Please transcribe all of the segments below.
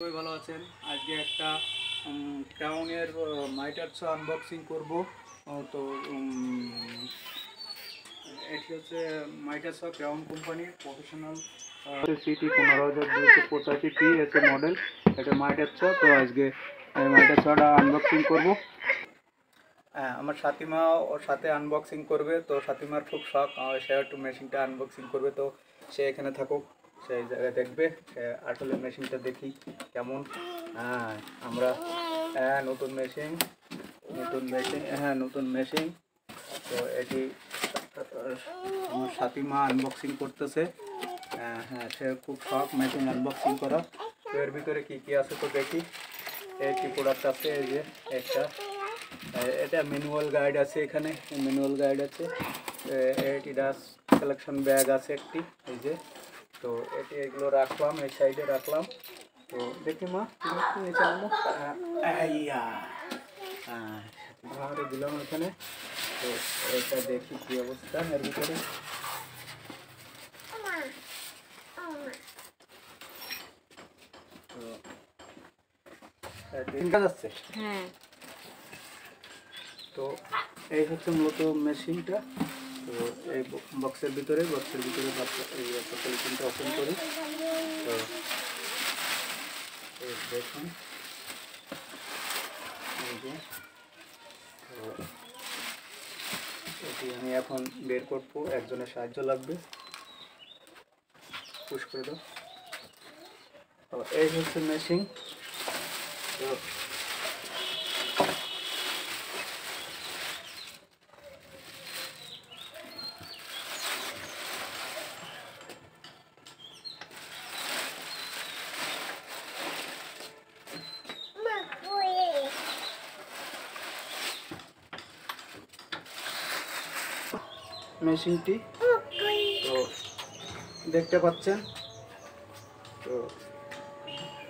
সবাই ভালো আছেন। আজকে একটা ক্রাউনের মাইটার ছ আনবক্সিং করব। তো এটি হচ্ছে মাইটার ছ ক্রাউন কোম্পানির প্রফেশনাল সিটি 15285 এস মডেল। এটা মাইটার ছ। তো আজকে আমি মাইটার ছটা আনবক্সিং করব। হ্যাঁ, আমার সাথীমা ওর সাথে আনবক্সিং করবে। তো সাথীমার খুব শখ, সে একটু মেশিনটা আনবক্সিং করবে। তো সে এখানে থাকুক, সেই জায়গায় দেখবে আসলে মেশিনটা দেখি কেমন। হ্যাঁ, আমরা নতুন মেশিন নতুন মেশিন। তো এটি আমার সাথীমা আনবক্সিং করতেছে। হ্যাঁ, সে খুব শখ মেশিন আনবক্সিং করা। তো এর ভিতরে কী কী আছে তো দেখি। একটি প্রোডাক্ট আছে, এই যে একটা, এটা ম্যানুয়াল গাইড আছে। এখানে ম্যানুয়াল গাইড আছে। এটি ডাস্ট কালেকশন ব্যাগ আছে একটি, এই যে। তো এটি এগুলো রাখলাম, এই সাইডে রাখলাম। তো দেখি মা, নিচে নামো। হ্যাঁ, দিলাম এখানে। তো এটা দেখি কি অবস্থা এর ভিতরে। তো হ্যাঁ, তো এই হচ্ছে মূলত মেশিনটা। তো এই বক্সের ভিতরে এই একটা পলিথিনটা ওপেন করি। তো দেখুন, এই যে। তো এটি আমি এখন বের করবো, একজনের সাহায্য লাগবে। পুশ করে দাও। তো এই হচ্ছে মেশিন। তো মেশিনটি তো দেখতে পাচ্ছেন। তো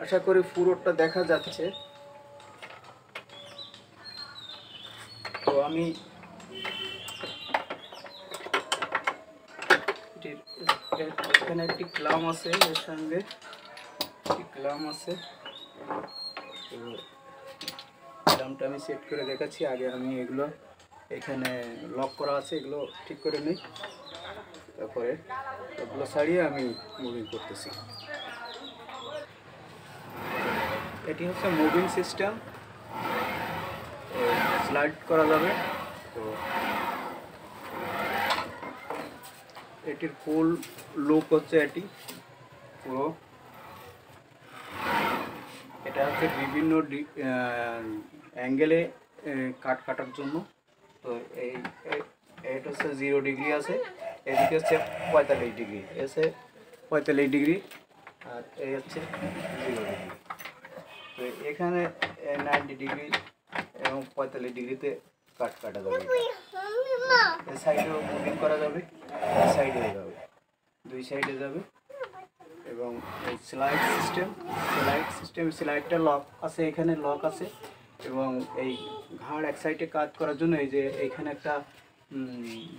আশা করি পুরোটা দেখা যাচ্ছে। তো আমি এখানে একটি ক্লাম আছে, এর সঙ্গে একটি ক্লাম আছে। তো ক্লামটা আমি সেট করে দেখাচ্ছি। আগে আমি এগুলো এখানে লক করা আছে, এগুলো ঠিক করে নিই। তারপরে এগুলো ছাড়িয়ে আমি মুভিং করতেছি। এটি হচ্ছে মুভিং সিস্টেম, স্লাইড করা যাবে। তো এটির ফুল লুক হচ্ছে এটি পুরো। এটা হচ্ছে বিভিন্ন অ্যাঙ্গেলে কাটার জন্য। তো এটা হচ্ছে 0 ডিগ্রি আছে, এদিকে হচ্ছে 45 ডিগ্রি, এসে 45 ডিগ্রি, আর এই হচ্ছে 0 ডিগ্রি। তো এখানে 90 ডিগ্রি এবং 45 ডিগ্রিতে কাটা যাবে। এই সাইডেও মুভিং করা যাবে, এই সাইডেও যাবে, দুই সাইডে যাবে। এবং এই স্লাইডটা লক আছে, এখানে লক আছে। এবং এই ঘাড় এক সাইডে কাজ করার জন্য এই যে এইখানে একটা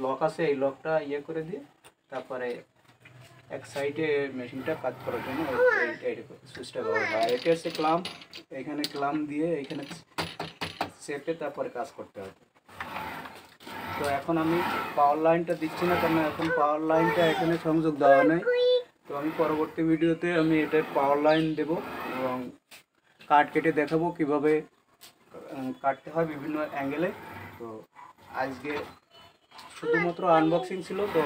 লক আছে, এই লকটা ইয়ে করে দিয়ে তারপরে এক সাইডে মেশিনটা কাজ করার জন্য এই সুইচটা ব্যবহার হয়। এটা হচ্ছে ক্লাম, এখানে ক্লাম দিয়ে এইখানে চেপে তারপরে কাজ করতে হবে। তো এখন আমি পাওয়ার লাইনটা দিচ্ছি না, কারণ এখন পাওয়ার লাইনটা এখানে সংযোগ দেওয়া নেই। তো আমি পরবর্তী ভিডিওতে আমি এটার পাওয়ার লাইন দেব এবং কাট কেটে দেখাবো কিভাবে কাটতে হয় বিভিন্ন অ্যাঙ্গেলে। তো আজকে শুধুমাত্র আনবক্সিং ছিল, তো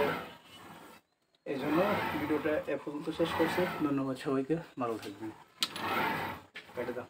এই জন্য ভিডিওটা এ পর্যন্ত শেষ করছে। ধন্যবাদ সবাইকে, ভালো থাকবেন। কেটে দাও।